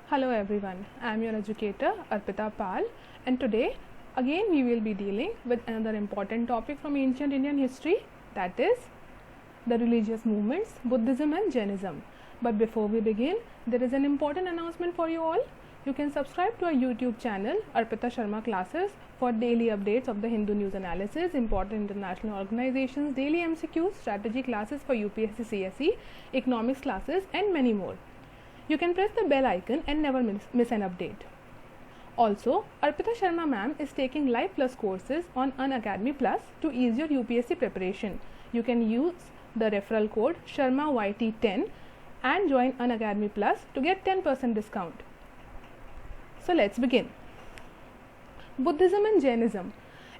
Hello everyone, I am your educator Arpita Pal, and today again we will be dealing with another important topic from ancient Indian history, that is the religious movements Buddhism and Jainism. But before we begin, there is an important announcement for you all. You can subscribe to our YouTube channel Arpita Sharma Classes for daily updates of the Hindu news analysis, important international organizations, daily MCQs, strategy classes for UPSC CSE, economics classes and many more. You can press the bell icon and never miss an update. Also, Arpita Sharma ma'am is taking Live Plus courses on Unacademy Plus to ease your UPSC preparation. You can use the referral code SharmaYT10 and join Unacademy Plus to get 10% discount. So let's begin. Buddhism and Jainism.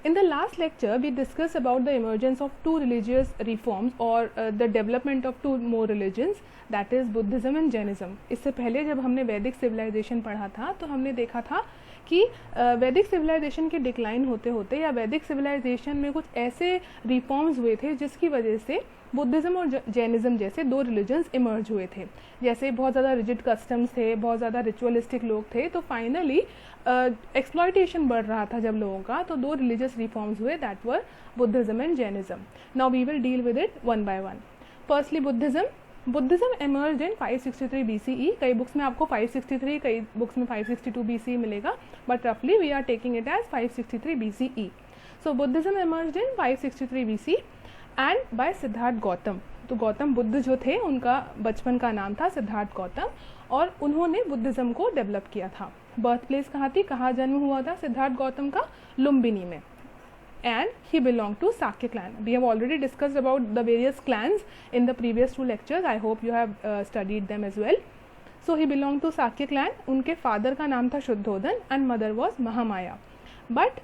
In the last lecture, we discussed about the emergence of two religious reforms or the development of two more religions, that is Buddhism and Jainism. इससे पहले जब हमने वैदिक civilisation पढ़ा था तो हमने देखा था कि वैदिक सिविलाइजेशन के डिक्लाइन होते होते या वैदिक सिविलाइजेशन में कुछ ऐसे रिफॉर्म्स हुए थे जिसकी वजह से बुद्धिज़्म और जैनिज़्म जैसे दो रिलीजन्स इमर्ज हुए थे. जैसे बहुत ज़्यादा रिजिड कस्टम्स थे, बहुत ज़्यादा रिचुअलिस्टिक लोग थे, तो फाइनली एक्सप्लॉयटेशन बढ़ रहा था जब लोगों का, तो दो रिलीजियस रिफॉर्म्स हुए, that were Buddhism and Jainism. Now we will deal with it one by one. Firstly Buddhism emerge in 563 BCE. कई बुक्स में आपको 563, कई बुक्स में 562 BCE मिलेगा, बट रफली we are taking it as 563 BCE. So Buddhism emerge in 563 BC and by Siddhartha Gautam. तो गौतम बुद्ध जो थे उनका बचपन का नाम था सिद्धार्थ गौतम, और उन्होंने बुद्धिज़्म को डेवलप किया था. बर्थ प्लेस कहाँ थी, कहाँ जन्म हुआ था सिद्धार्थ गौतम का? लुम्बिनी में. And he belonged to Sakya clan. We have already discussed about the various clans in the previous two lectures. I hope you have studied them as well. So he belonged to Sakya clan. उनके father का नाम था Shuddhodana and mother was Mahamaya. But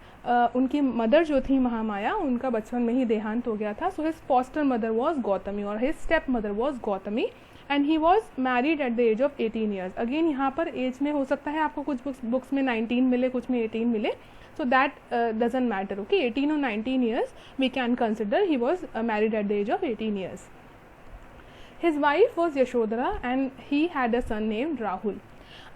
उनकी mother जो थी महामाया, उनका बचपन में ही देहांत हो गया था. So his foster mother was Gautami or his step mother was Gautami, and he was married at the age of 18 years. Again यहाँ पर एज में हो सकता है आपको कुछ बुक्स में 19 मिले, कुछ में 18 मिले. So that doesn't matter, okay? 18 or 19 years we can consider he was married at the age of 18 years. His wife was Yashodhara and he had a son named Rahul.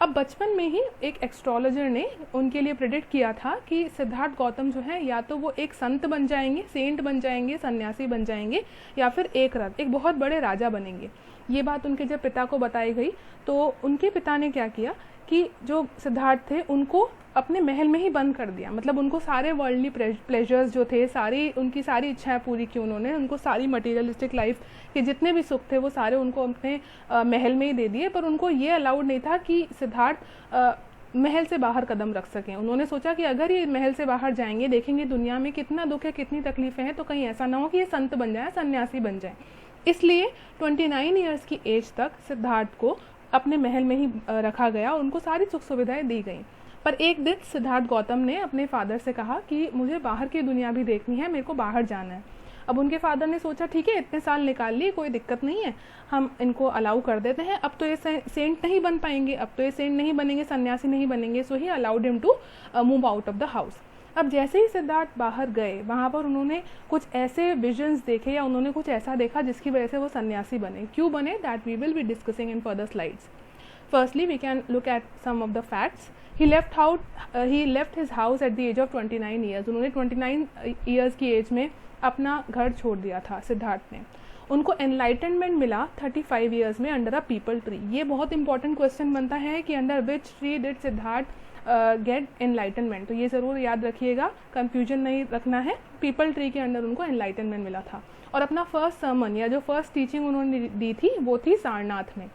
अब बचपन में ही एक एस्ट्रोलॉजर ने उनके लिए प्रेडिक्ट किया था कि सिद्धार्थ गौतम जो है या तो वो एक संत बन जाएंगे, सेंट बन जाएंगे, सन्यासी बन जाएंगे, या फिर एक बहुत बड़े राजा बनेंगे. ये बात उनके जब पिता को बताई गई तो उनके पिता ने क्या किया कि जो सिद्धार्थ थे उनको अपने महल में ही बंद कर दिया. मतलब उनको सारे वर्ल्डली प्लेजर्स जो थे, उनकी सारी इच्छाएं पूरी की उन्होंने. उनको सारी मटेरियलिस्टिक लाइफ के जितने भी सुख थे वो सारे उनको अपने महल में ही दे दिए. पर उनको ये अलाउड नहीं था कि सिद्धार्थ महल से बाहर कदम रख सकें. उन्होंने सोचा कि अगर ये महल से बाहर जाएंगे, देखेंगे दुनिया में कितना दुख है, कितनी तकलीफें हैं, तो कहीं ऐसा ना हो कि ये संत बन जाए, सन्यासी बन जाए. इसलिए 29 ईयर्स की एज तक सिद्धार्थ को अपने महल में ही रखा गया और उनको सारी सुख सुविधाएं दी गई. पर एक दिन सिद्धार्थ गौतम ने अपने फादर से कहा कि मुझे बाहर की दुनिया भी देखनी है, मेरे को बाहर जाना है. अब उनके फादर ने सोचा ठीक है, इतने साल निकाल लिए, कोई दिक्कत नहीं है, हम इनको अलाउ कर देते हैं. अब तो ये सेंट नहीं बन पाएंगे, अब तो ये सेंट नहीं बनेंगे, सन्यासी नहीं बनेंगे. So he allowed him to move out of the house. अब जैसे ही सिद्धार्थ बाहर गए, वहाँ पर उन्होंने कुछ ऐसे विजन्स देखे या उन्होंने कुछ ऐसा देखा जिसकी वजह से वो सन्यासी बने. क्यों बने, that we will be discussing in further slides. Firstly, we can look at some of the facts. He left his house at the age of 29 years. उन्होंने 29 years की एज में अपना घर छोड़ दिया था सिद्धार्थ ने. उनको एनलाइटनमेंट मिला 35 years में अंडर अ पीपल ट्री. ये बहुत इंपॉर्टेंट क्वेश्चन बनता है कि under which tree did Siddhartha get enlightenment. तो ये ज़रूर याद रखिएगा, कंफ्यूजन नहीं रखना है. पीपल ट्री के अंडर उनको एनलाइटनमेंट मिला था. और अपना फर्स्ट सर्मन या जो फर्स्ट टीचिंग उन्होंने दी थी वो थी सारनाथ में.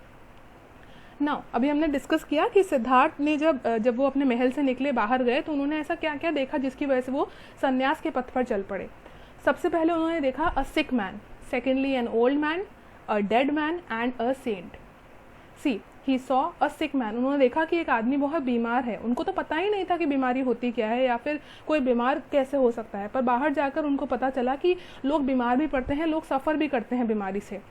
नाउ अभी हमने डिस्कस किया कि सिद्धार्थ ने जब वो अपने महल से निकले, बाहर गए, तो उन्होंने ऐसा क्या क्या देखा जिसकी वजह से वो सन्यास के पथ पर चल पड़े. सबसे पहले उन्होंने देखा a sick man, secondly an old man, a dead man and a saint. See he saw a sick man. उन्होंने देखा कि एक आदमी बहुत बीमार है. उनको तो पता ही नहीं था कि बीमारी होती क्या है या फिर कोई बीमार कैसे हो सकता है, पर बाहर जाकर उनको पता चला कि लोग बीमार भी पड़ते हैं, लोग सफ़र भी करते हैं बीमारी से.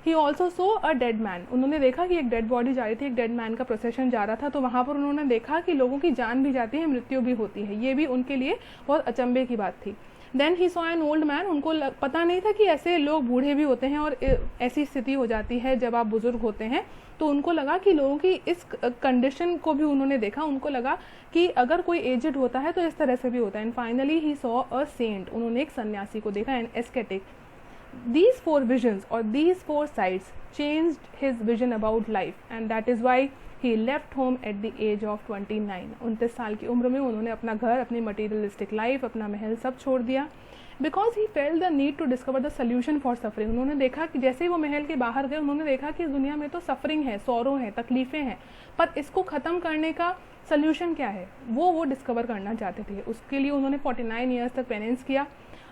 He also so a dead man. उन्होंने देखा कि एक डेड बॉडी जा रही थी, एक डेड मैन का प्रोसेशन जा रहा था, तो वहाँ पर उन्होंने देखा कि लोगों की जान भी जाती है, मृत्यु भी होती है. ये भी उनके लिए बहुत अचंभे की बात थी. Then he saw an old man, उनको पता नहीं था कि ऐसे लोग बूढ़े भी होते हैं और ऐसी स्थिति हो जाती है जब आप बुजुर्ग होते हैं, तो उनको लगा कि लोगों की इस कंडीशन को भी उन्होंने देखा, उनको लगा कि अगर कोई एजेड होता है तो इस तरह से भी होता है। And finally he saw a saint, उन्होंने एक सन्यासी को देखा, an ascetic. These 4 visions or these 4 sights changed his vision about life, and that is why he left home at the age of 29. 29 साल की उम्र में उन्होंने अपना घर, अपनी मटीरियलिस्टिक लाइफ, अपना महल सब छोड़ दिया, because he felt the need to discover the solution for suffering. उन्होंने देखा कि जैसे ही वो महल के बाहर गए, उन्होंने देखा कि इस दुनिया में तो सफरिंग है, सौरों है, तकलीफ़ें हैं, पर इसको ख़त्म करने का सोल्यूशन क्या है, वो डिस्कवर करना चाहते थे। उसके लिए उन्होंने 49 ईयर्स तक पेनेंस किया,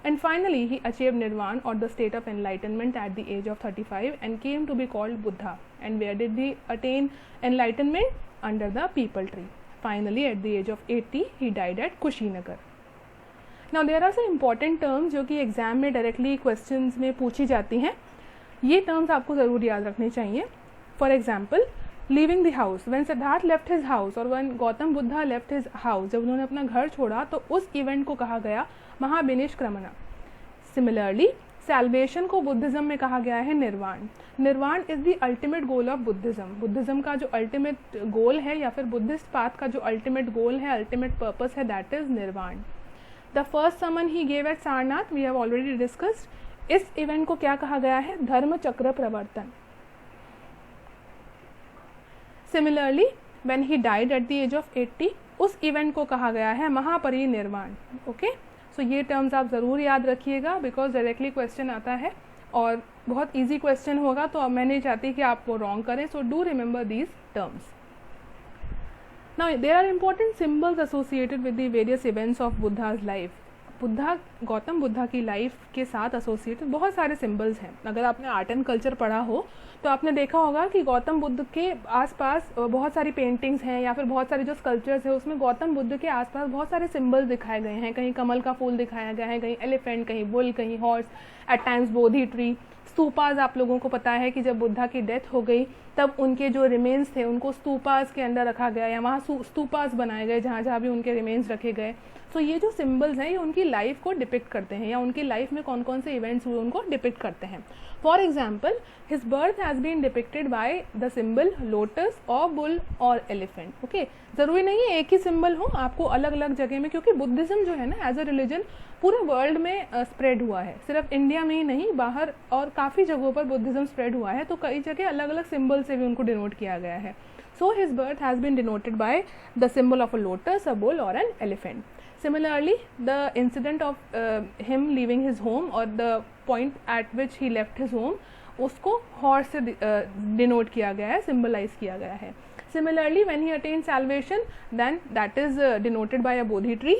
and finally he achieved nirvana or the state of enlightenment at the age of 35 and came to be called Buddha. And where did he attain enlightenment? Under the peepal tree. Finally at the age of 80 he died at Kushinagar. Now there are some important terms जो कि exam में directly questions में पूछी जाती हैं, ये terms आपको ज़रूर याद रखने चाहिए। For example, leaving the house, when Siddhartha left his house और when Gautam Buddha left his house, जब उन्होंने अपना घर छोड़ा तो उस इवेंट को कहा गया महाविनिष्क्रमण। सिमिलरली सैल्वेशन को बुद्धिज्म में कहा गया है निर्वाण। निर्वाण is the ultimate goal of Buddhism. Buddhism का जो अल्टीमेट गोल है या फिर बुद्धिस्ट पाथ का जो अल्टीमेट गोल है, अल्टीमेट पर्पस है, that is nirvana. The first sermon he gave at Sarnath, we have already discussed. इस इवेंट को क्या कहा गया है? Dharma Chakra Pravartan. Similarly when he died at the age of 80, उस इवेंट को कहा गया है महापरिनिर्वाण। ओके, सो ये टर्म्स आप ज़रूर याद रखिएगा, बिकॉज डायरेक्टली क्वेश्चन आता है और बहुत इजी क्वेश्चन होगा, तो अब मैं नहीं चाहती कि आप वो रॉन्ग करें, so do remember these terms. Now there are important symbols associated with the various events of Buddha's life. Gautam Buddha की लाइफ के साथ एसोसिएटेड बहुत सारे सिंबल्स हैं। अगर आपने आर्ट एंड कल्चर पढ़ा हो तो आपने देखा होगा कि गौतम बुद्ध के आसपास बहुत सारी पेंटिंग्स हैं या फिर बहुत सारे जो स्कल्पचर्स हैं उसमें गौतम बुद्ध के आसपास बहुत सारे सिंबल्स दिखाए गए हैं। कहीं कमल का फूल दिखाया गया है, कहीं एलिफेंट, कहीं बुल, कहीं हॉर्स, एट टाइम्स बोधि ट्री। स्तूपाज, आप लोगों को पता है कि जब बुद्धा की डेथ हो गई तब उनके जो रिमेन्स थे उनको स्तूपाज के अंदर रखा गया या वहाँ स्तूपाज बनाए गए जहाँ जहाँ भी उनके रिमेन्स रखे गए। सो ये जो सिंबल्स हैं ये उनकी लाइफ को डिपिक्ट करते हैं या उनकी लाइफ में कौन कौन से इवेंट्स हुए उनको डिपिक्ट करते हैं। For example, his birth has been depicted by the symbol lotus और बुल और एलिफेंट। ओके, ज़रूरी नहीं है एक ही सिंबल हो, आपको अलग अलग जगह में, क्योंकि बुद्धिज़्म जो है ना एज अ रिलीजन पूरे वर्ल्ड में स्प्रेड हुआ है, सिर्फ इंडिया में ही नहीं, बाहर और काफ़ी जगहों पर बुद्धिज़्म स्प्रेड हुआ है, तो कई जगह अलग अलग सिंबल से भी उनको डिनोट किया गया है। So his birth has been denoted by the symbol of a lotus, a bull और an elephant. Similarly, the incident of him leaving his home or the point at which he left his home, उसको horse से denote किया गया है, symbolize किया गया है। Similarly, when he attained salvation, then that is denoted by a bodhi tree.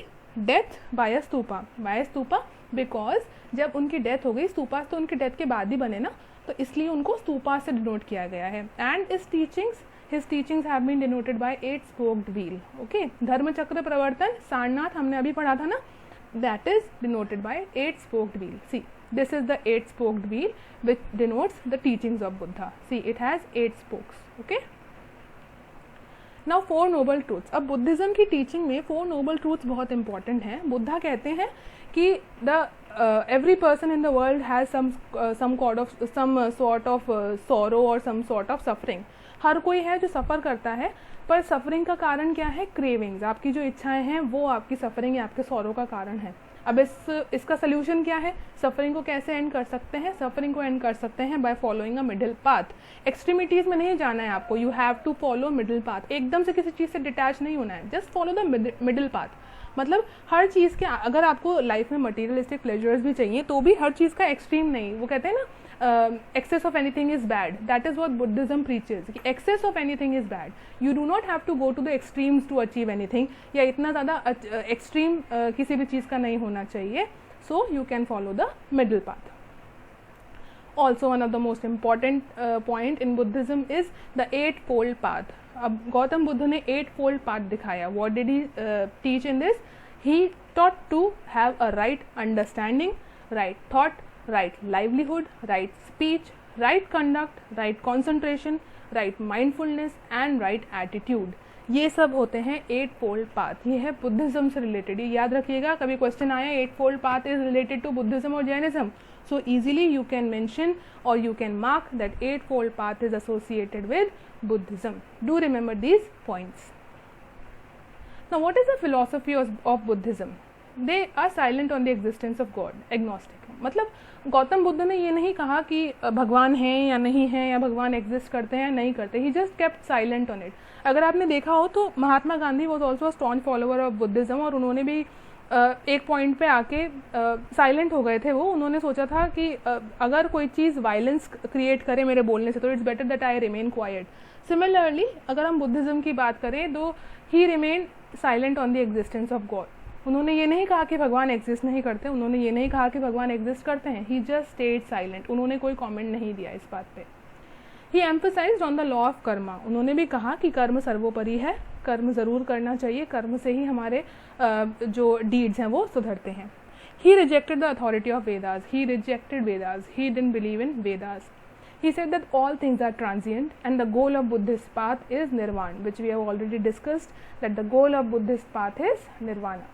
Death by a stupa. By a stupa because जब उनकी डेथ हो गई, स्तूपा तो उनकी डेथ के बाद ही बने ना, तो इसलिए उनको स्तूपा से डिनोट किया गया है। And his teachings have been denoted by 8-spoked wheel. Okay, धर्म चक्र प्रवर्तन सारनाथ हमने अभी पढ़ा था ना, that is denoted by 8-spoked wheel. See, this is the 8-spoked wheel which denotes the teachings of Buddha. See, it has 8 spokes. Okay. Now 4 noble truths. अब Buddhism की teaching में 4 noble truths बहुत इंपॉर्टेंट हैं। बुद्धा कहते हैं कि every person in the world has some sort of sorrow or some sort of suffering. हर कोई है जो सफ़र करता है, पर सफरिंग का कारण क्या है? क्रेविंग्स, आपकी जो इच्छाएं हैं वो आपकी सफरिंग या आपके सौरों का कारण है। अब इसका सोल्यूशन क्या है? सफरिंग को कैसे एंड कर सकते हैं? सफरिंग को एंड कर सकते हैं by following a middle path. Extremities में नहीं जाना है आपको, you have to follow middle path. एकदम से किसी चीज़ से डिटैच नहीं होना है, just follow the middle path. मतलब हर चीज़ के, अगर आपको लाइफ में मटीरियलिस्टिक प्लेजर्स भी चाहिए तो भी हर चीज़ का एक्सट्रीम नहीं, वो कहते हैं ना excess of anything is bad. That is what Buddhism preaches. Excess of anything is bad. You do not have to go to the extremes to achieve anything. या इतना ज़्यादा extreme किसी भी चीज़ का नहीं होना चाहिए. So you can follow the middle path. Also one of the most important point in Buddhism is the 8-fold path. अब गौतम बुद्ध ने 8-fold path दिखाया. What did he teach in this? He taught to have a right understanding, right thought, right livelihood, right speech, right conduct, right concentration, right mindfulness and right attitude. ये सब होते हैं 8 fold path. ये है Buddhism से related, ये याद रखिएगा, कभी क्वेश्चन आया 8 fold path is related to Buddhism और Jainism, so easily you can mention or you can mark that 8 fold path is associated with Buddhism. Do remember these points. Now what is the philosophy of Buddhism? They are silent on the existence of God, agnostic. मतलब गौतम बुद्ध ने ये नहीं कहा कि भगवान है या नहीं है, या भगवान एग्जिस्ट करते हैं या नहीं करते, he just kept silent on it. अगर आपने देखा हो तो Mahatma Gandhi was also a staunch follower of Buddhism, और उन्होंने भी एक पॉइंट पे आके साइलेंट हो गए थे। वो उन्होंने सोचा था कि अगर कोई चीज़ वायलेंस क्रिएट करे मेरे बोलने से तो it's better that I remain quite. Similarly अगर हम बुद्धिज्म की बात करें तो he remain silent on the existence of God. उन्होंने ये नहीं कहा कि भगवान एग्जिस्ट नहीं करते, उन्होंने ये नहीं कहा कि भगवान एग्जिस्ट करते हैं, ही जस्ट स्टेड साइलेंट, उन्होंने कोई कॉमेंट नहीं दिया इस बात पे। He emphasised on the law of karma, उन्होंने भी कहा कि कर्म सर्वोपरि है, कर्म ज़रूर करना चाहिए, कर्म से ही हमारे जो डीड्स हैं वो सुधरते हैं। He rejected the authority of Vedas, he rejected Vedas, he didn't believe in Vedas. He said that all things are transient and the goal of Buddhist path is nirvana, which we have already discussed, that the goal of Buddhist path is nirvana.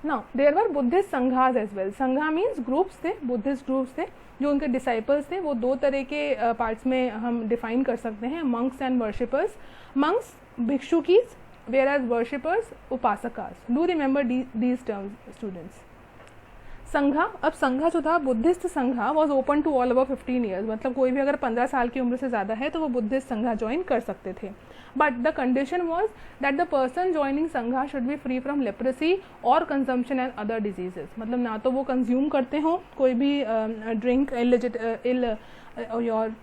Now there were Buddhist संघास as well. संघा means groups थे, Buddhist groups थे, जो उनके disciples थे। वो दो तरह के parts में हम define कर सकते हैं, monks and worshippers. Monks भिक्षुकीज, whereas worshippers उपासकास. Do remember these terms students. संघा, अब संघा जो था Buddhist Sangha was open to all over 15 years, मतलब कोई भी अगर 15 साल की उम्र से ज़्यादा है तो वो बुद्धिस्ट संघा ज्वाइन कर सकते थे। But the condition was that the person joining sangha should be free from leprosy और कंजम्पशन एंड अदर डिजीजेस, मतलब ना तो वो कंज्यूम करते हो कोई भी ड्रिंक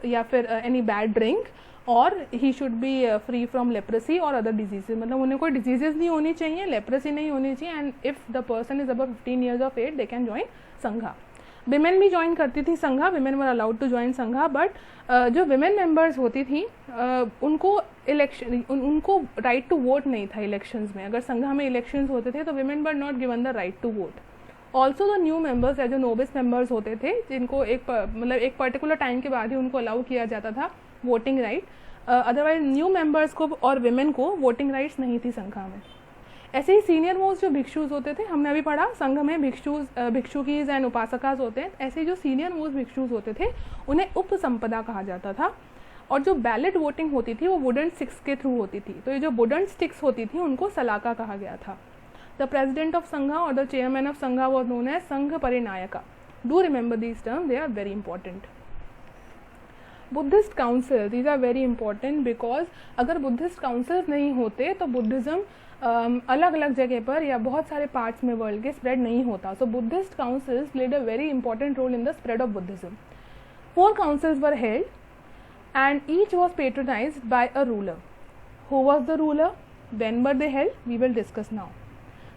या फिर एनी बैड ड्रिंक, और he should be free from leprosy और अदर डिजीजेज, मतलब उन्हें कोई डिजीजेज नहीं होनी चाहिए, लेप्रेसी नहीं होनी चाहिए, and if the person is above 15 years of age they can join Sangha. Women भी ज्वाइन करती थी Sangha, women were allowed to join Sangha, but जो विमेन मेंबर्स होती थी उनको उनको राइट टू वोट नहीं था इलेक्शंस में। अगर संघा में इलेक्शंस होते थे तो women were not given the right to vote. Also the new members या जो नोबिस मेंबर्स होते थे, जिनको एक पर्टिकुलर टाइम के बाद ही उनको अलाउ किया जाता था voting right, otherwise new members को और विमेन को वोटिंग राइट्स नहीं थी संघा में। ऐसे ही सीनियर मोस्ट जो भिक्षुज होते थे, हमने अभी पढ़ा संघ में भिक्षुकीज एंड उपासकास होते हैं, ऐसे ही जो सीनियर मोस्ट भिक्षुज होते थे उन्हें उपसंपदा कहा जाता था। और जो बैलेट वोटिंग होती थी वो वुडन स्टिक्स के थ्रू होती थी, तो ये जो वुडन स्टिक्स होती थी उनको सलाका कहा गया था। द प्रेसिडेंट ऑफ संघा और the chairman of sangha was known as sangh parinayaka. Do remember these terms, they are very important. Buddhist council, these are very important because अगर बुद्धिस्ट काउंसिल्स नहीं होते तो बुद्धिज़्म अलग अलग जगह पर या बहुत सारे पार्ट्स में वर्ल्ड के स्प्रेड नहीं होता। So Buddhist councils played a very important role in the spread of Buddhism. 4 councils were held and each was patronized by a ruler. Who was the ruler? When were they held? We will discuss now.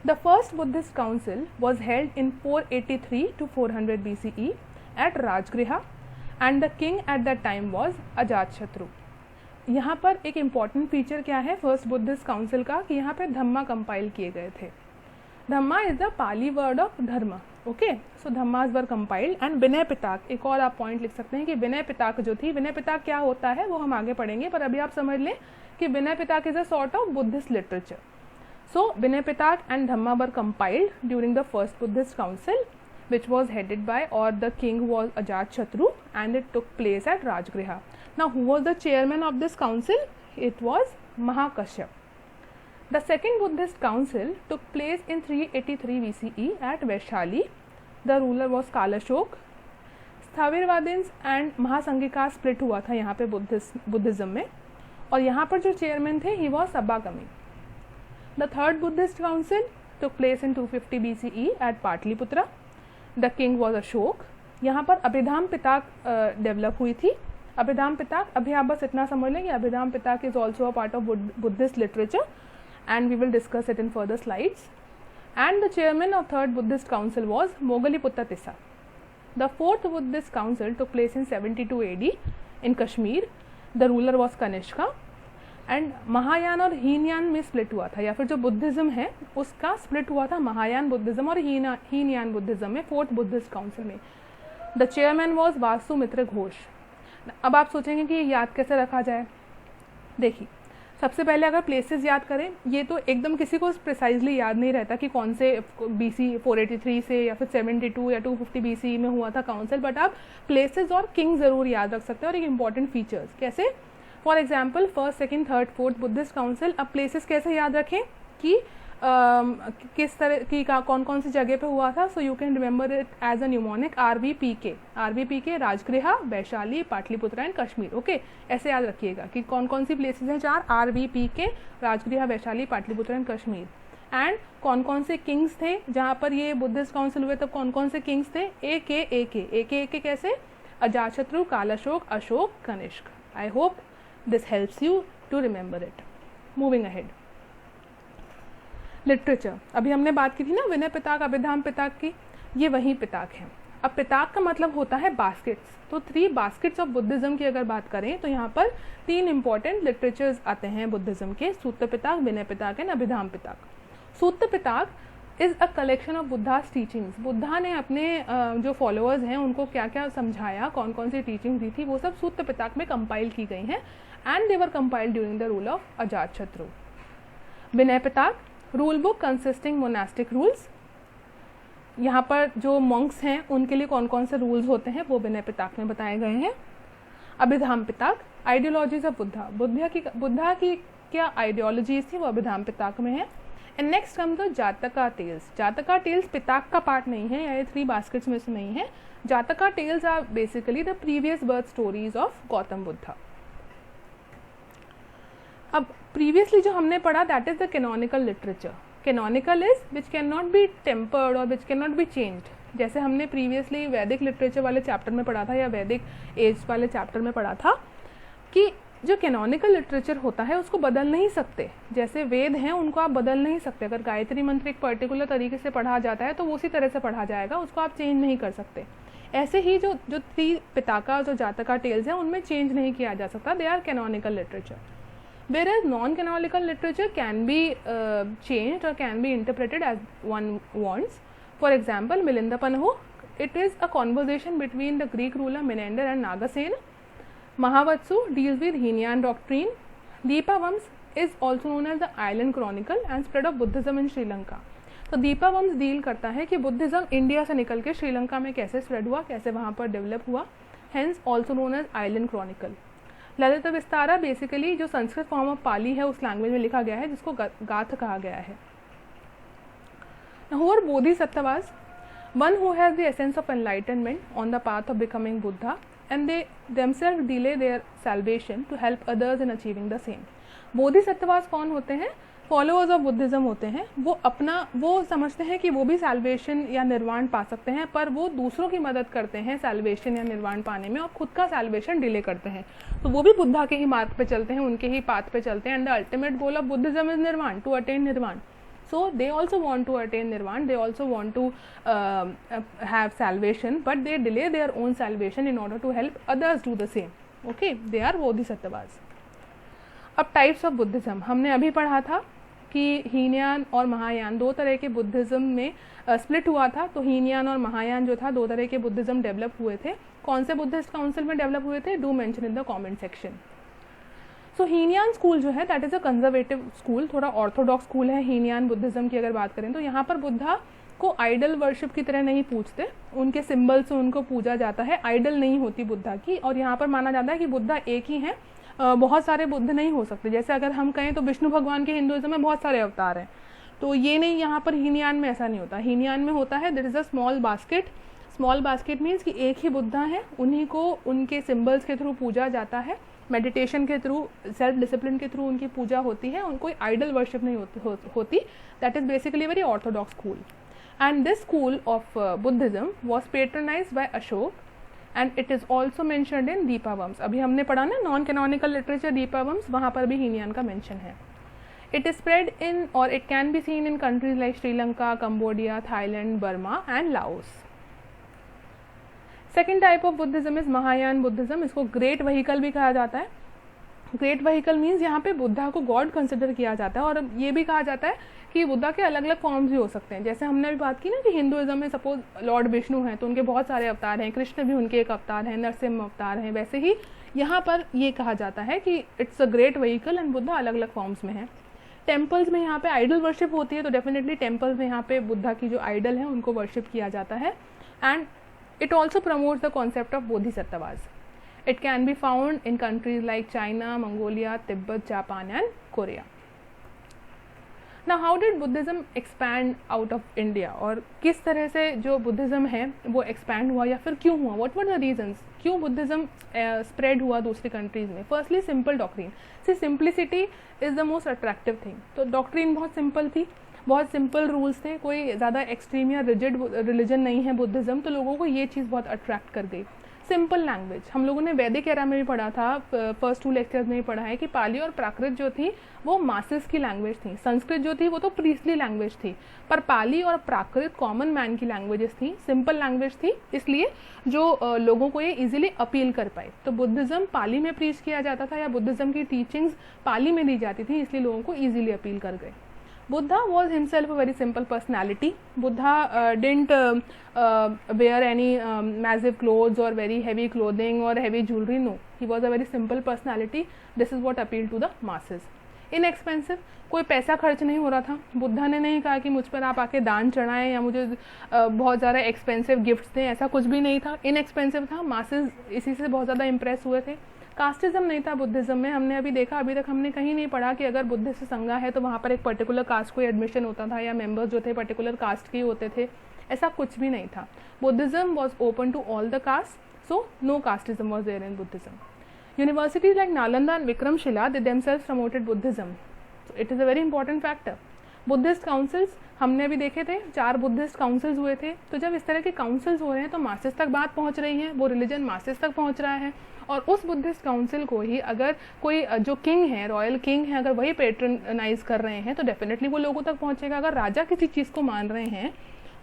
The first Buddhist council was held in 483 to 400 BCE at Rajgriha and the king at that time was Ajatashatru. यहाँ पर एक important feature क्या है first Buddhist council का, कि यहाँ पे धम्मा compile किए गए थे। Dhamma is the Pali word of dharma, okay. So dhammas were compiled and Vinaya Pitaka, एक और आप पॉइंट लिख सकते हैं कि विनय पिटाक जो थी, विनय पिटाक क्या होता है वो हम आगे पढ़ेंगे, पर अभी आप समझ लें कि Vinaya Pitaka is a sort of Buddhist literature. So Vinaya Pitaka and dhamma were compiled during the first Buddhist council which was headed by, or the king was Ajatashatru, and it took place at Rajgriha. Now who was the chairman of this council? It was Mahakashyap. The second Buddhist council took place in 383 BCE at Vaishali. The ruler was Kalashok. Sthaviravadins and Mahasanghika split हुआ था यहाँ पे Buddhism में, और यहाँ पर जो chairman थे he was Sabbakami. The third Buddhist council took place in 250 BCE at Pataliputra. The king was Ashoka. यहाँ पर अभिधाम पिताक डेवलप हुई थी। अभिधाम पिताक, अभी आप बस इतना समझ लें कि Abhidhamma Pitaka is also a part of Buddhist literature and we will discuss it in further slides. And the chairman of third Buddhist council was Moggaliputta Tissa. The fourth Buddhist council took place in 72 AD in Kashmir. The ruler was Kanishka. And Mahayana और हीनयान में split हुआ था, या फिर जो Buddhism है उसका split हुआ था महायान बुद्धिज्म और हीनयान बुद्धिज्म में फोर्थ बुद्धिस्ट काउंसिल में. The chairman was Vasumitra Ghosh. अब आप सोचेंगे कि ये याद कैसे रखा जाए. देखिए, सबसे पहले अगर प्लेसेस याद करें, ये तो एकदम किसी को प्रिसाइजली याद नहीं रहता कि कौन से BC 483 से या फिर 72 या 250 BC में हुआ था काउंसिल, बट आप प्लेसेस और किंग ज़रूर याद रख सकते हैं और एक इंपॉर्टेंट फीचर्स कैसे, for example 1st, 2nd, 3rd, 4th Buddhist council. अब प्लेसेस कैसे याद रखें कि किस तरह की कौन कौन सी जगह पे हुआ था। So you can remember it as a mnemonic RVPK Rajagriha, Vaishali, Pataliputra and Kashmir. Okay, ऐसे याद रखिएगा कि कौन कौन सी प्लेसेस हैं, 4 RVPK Rajagriha, Vaishali, Pataliputra and Kashmir. And कौन कौन से किंग्स थे जहाँ पर ये बुद्धिस्ट काउंसिल हुए, तब कौन कौन से किंग्स थे, AK कैसे, Ajatashatru, Kalashoka, Ashoka, Kanishka. I hope this helps you to remember it. Moving ahead, literature. अभी हमने बात की थी ना विनय पिताक, अभिधाम पिताक की, ये वही पिताक है। अब पिताक का मतलब होता है बास्केट्स, तो 3 बास्केट्स ऑफ बुद्धिज्म की अगर बात करें तो यहाँ पर 3 इंपॉर्टेंट लिटरेचर्स आते हैं बुद्धिज्म के, सूत्र पिताक, विनय पिताक एंड अभिधाम पिताक। सूत्र पिताक is a collection of Buddhas teachings. Buddha ने अपने जो फॉलोअर्स हैं उनको क्या क्या समझाया, कौन कौन सी टीचिंग दी थी, वो सब सूत्र पिताक में कंपाइल की गई हैं and they were compiled during the rule of Ajatashatru. Vinaya Pitaka, rule book consisting monastic rules. यहाँ पर जो मॉन्क्स हैं उनके लिए कौन कौन से रूल्स होते हैं वो विनय पिताक में बताए गए हैं। अभिधाम पिताक, आइडियोलॉजीज ऑफ बुद्धा, बुद्धा की क्या आइडियोलॉजीज थी वो अभिधाम पिताक में है। एंड नेक्स्ट कम द जातका टेल्स। जातका टेल्स पिताक का पार्ट नहीं है, या ये 3 बास्केट्स में से नहीं है। Jataka tales are basically the previous birth stories of Gautam Buddha. अब प्रीवियसली जो हमने पढ़ा that is the canonical literature. Canonical is which can not be tampered और which can not be changed. जैसे हमने प्रीवियसली वैदिक लिटरेचर वाले चैप्टर में पढ़ा था या वैदिक एज वाले चैप्टर में पढ़ा था कि जो कैनोनिकल लिटरेचर होता है उसको बदल नहीं सकते। जैसे वेद हैं उनको आप बदल नहीं सकते, अगर गायत्री मंत्र एक पर्टिकुलर तरीके से पढ़ा जाता है तो वो उसी तरह से पढ़ा जाएगा, उसको आप चेंज नहीं कर सकते। ऐसे ही जो 3 पिताका जो जातका टेल्स हैं उनमें चेंज नहीं किया जा सकता, they are canonical literature. Whereas non-canonical literature can be changed or can be interpreted as one wants. For example, Milindapanhu, it is a conversation between the Greek ruler Menander and Nagasena. Mahavatsu deals with Hinian doctrine. Deepavams is also known as the Island Chronicle and spread of Buddhism in Sri Lanka. तो दीपावम्स deal करता है कि Buddhism India से निकल के श्रीलंका में कैसे spread हुआ, कैसे वहाँ पर डेवलप हुआ, hence also known as island chronicle. Lalita Vistara basically जो संस्कृत फॉर्म ऑफ पाली है उस लैंग्वेज में लिखा गया है जिसको गाथ कहा गया है। Who are bodhisattvas? One who has the essence of enlightenment on the path of becoming Buddha and they themselves delay their salvation to help others in achieving the same. Bodhisattvas कौन होते हैं? फॉलोअर्स ऑफ बुद्धिज्म होते हैं। वो समझते हैं कि वो भी सैल्वेशन या निर्वाण पा सकते हैं, पर वो दूसरों की मदद करते हैं सैल्वेशन या निर्वाण पाने में और खुद का सैल्वेशन डिले करते हैं। तो वो भी बुद्धा के ही मार्ग पे चलते हैं, उनके ही पाथ पे चलते हैं। And the ultimate goal of Buddhism is निर्वाण, टू अटेन निर्वाण। So they also want to attain nirvana, they also want to have salvation, but they delay their own salvation in order to help others do the same. Okay, they are bodhisattvas. अब types of Buddhism हमने अभी पढ़ा था कि हीनयान और महायान 2 तरह के Buddhism में स्प्लिट हुआ था। तो हीनयान और महायान जो था 2 तरह के बुद्धिज्म डेवलप हुए थे। कौन से बुद्धिस्ट काउंसिल में डेवलप हुए थे? Do mention in the comment section. So Hinayana school जो है that is a conservative school, थोड़ा ऑर्थोडॉक्स स्कूल है हीनयान बुद्धिज्म की अगर बात करें तो। यहाँ पर बुद्धा को आइडल वर्शिप की तरह नहीं पूजते, उनके सिंबल से उनको पूजा जाता है, आइडल नहीं होती बुद्धा की। और यहाँ पर माना जाता है कि बुद्धा एक ही हैं, बहुत सारे बुद्ध नहीं हो सकते। जैसे अगर हम कहें तो विष्णु भगवान के हिंदुइज्म में बहुत सारे अवतार हैं, तो ये नहीं, यहाँ पर हीनयान में ऐसा नहीं होता। हीनयान में होता है there is a small basket. Small basket means कि एक ही बुद्धा है, उन्हीं को उनके सिंबल्स के थ्रू पूजा जाता है, मेडिटेशन के थ्रू, सेल्फ डिसिप्लिन के थ्रू उनकी पूजा होती है, उनको आइडल वर्शिप नहीं होती। That is basically very orthodox school. And this school of Buddhism was patronised by Ashoka and it is also mentioned in Dipavamsa. अभी हमने पढ़ा ना नॉन कैनोनिकल लिटरेचर दीपावम्स, वहाँ पर भी हीनयान का मेंशन है। इट इज स्प्रेड इन और it can be seen in countries like Sri Lanka, Cambodia, Thailand, Burma and Laos. Second type of Buddhism is Mahayana Buddhism. इसको ग्रेट व्हीकल भी कहा जाता है। ग्रेट व्हीकल मीन्स यहाँ पे बुद्धा को गॉड कंसिडर किया जाता है, और ये भी कहा जाता है कि बुद्धा के अलग अलग फॉर्म्स भी हो सकते हैं। जैसे हमने अभी बात की ना कि हिंदुइज्म में सपोज लॉर्ड विष्णु हैं तो उनके बहुत सारे अवतार हैं, कृष्ण भी उनके एक अवतार हैं, नरसिम्हा अवतार हैं, वैसे ही यहाँ पर ये कहा जाता है कि it's a great vehicle and Buddha अलग अलग फॉर्म्स में है। टेम्पल्स में यहाँ पे आइडल वर्शिप होती है, तो डेफिनेटली टेम्पल्स में यहाँ पे बुद्धा की जो आइडल है उनको वर्शिप किया जाता है। And it also promotes the concept of bodhisattvas. It can be found in countries like China, Mongolia, Tibet, Japan and Korea. Now how did Buddhism expand out of India? और किस तरह से जो बुद्धिज़्म है वो एक्सपैंड हुआ या फिर क्यों हुआ? What were the reasons? क्यों बुद्धिज़्म स्प्रेड हुआ दूसरी कंट्रीज़ में? Firstly simple doctrine. See simplicity is the most attractive thing. तो डॉक्ट्रीन बहुत सिंपल थी, बहुत सिंपल रूल्स थे, कोई ज़्यादा एक्सट्रीम या रिजिड रिलीजन नहीं है बुद्धिज़्म, तो लोगों को ये चीज़ बहुत अट्रैक्ट कर गई। सिंपल लैंग्वेज, हम लोगों ने वैदिक एरा में भी पढ़ा था, फर्स्ट 2 लेक्चर्स में भी पढ़ा है कि पाली और प्राकृत जो थी वो मासेस की लैंग्वेज थी, संस्कृत जो थी वो तो प्रीस्टली लैंग्वेज थी, पर पाली और प्राकृत कॉमन मैन की लैंग्वेजेस थी, सिंपल लैंग्वेज थी, इसलिए जो लोगों को ये इजीली अपील कर पाए। तो बुद्धिज़्म पाली में प्रीच किया जाता था या बुद्धिज़्म की टीचिंग्स पाली में दी जाती थी, इसलिए लोगों को ईजिली अपील कर गए। Buddha was himself a very simple personality. Buddha didn't wear any massive clothes or very heavy clothing or heavy jewelry. No, he was a very simple personality. This is what appealed to the masses. Inexpensive, कोई पैसा खर्च नहीं हो रहा था। बुद्धा ने नहीं कहा कि मुझ पर आप आके दान चढ़ाएं या मुझे बहुत ज़्यादा एक्सपेंसिव गिफ्ट्स दें, ऐसा कुछ भी नहीं था। इनएक्सपेंसिव था, मासेस इसी से बहुत ज़्यादा इम्प्रेस हुए थे। कास्टिज्म नहीं था बुद्धिज़्म में। हमने अभी देखा, अभी तक हमने कहीं नहीं पढ़ा कि अगर बुद्धिस्ट संघा है तो वहाँ पर एक पर्टिकुलर कास्ट को एडमिशन होता था या मेंबर्स जो थे पर्टिकुलर कास्ट के होते थे, ऐसा कुछ भी नहीं था। Buddhism was open to all the caste, so no casteism was there in Buddhism. Universities like Nalanda and Vikramashila they themselves promoted Buddhism, so it is a very important factor. Buddhist councils हमने अभी देखे थे, 4 बुद्धिस्ट काउंसिल्स हुए थे। तो जब इस तरह के काउंसिल्स हो रहे हैं तो मासेस तक बात पहुंच रही है, वो रिलीजन मासेस तक पहुंच रहा है, और उस बुद्धिस्ट काउंसिल को ही अगर कोई जो किंग है, रॉयल किंग है, अगर वही पेट्रोनाइज कर रहे हैं तो डेफिनेटली वो लोगों तक पहुंचेगा। अगर राजा किसी चीज़ को मान रहे हैं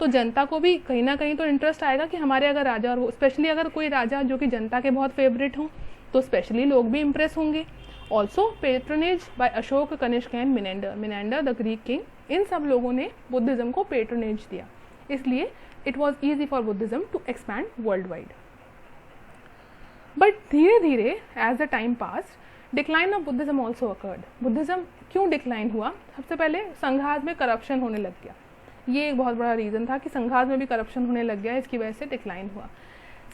तो जनता को भी कहीं ना कहीं तो इंटरेस्ट आएगा कि हमारे अगर राजा, और स्पेशली अगर कोई राजा जो कि जनता के बहुत फेवरेट हों तो स्पेशली लोग भी इम्प्रेस होंगे। Also patronage by Ashoka, Kanishka and Menander the Greek king, इन सब लोगों ने बुद्धिज़्म को पेट्रोनेज दिया, इसलिए it was easy for Buddhism to expand world wide. But धीरे धीरे as the time pass decline of Buddhism also occurred. Buddhism क्यों डिक्लाइन हुआ? सबसे पहले संघात में करप्शन होने लग गया, ये एक बहुत बड़ा रीज़न था कि संघात में भी करप्शन होने लग गया, इसकी वजह से डिक्लाइन हुआ।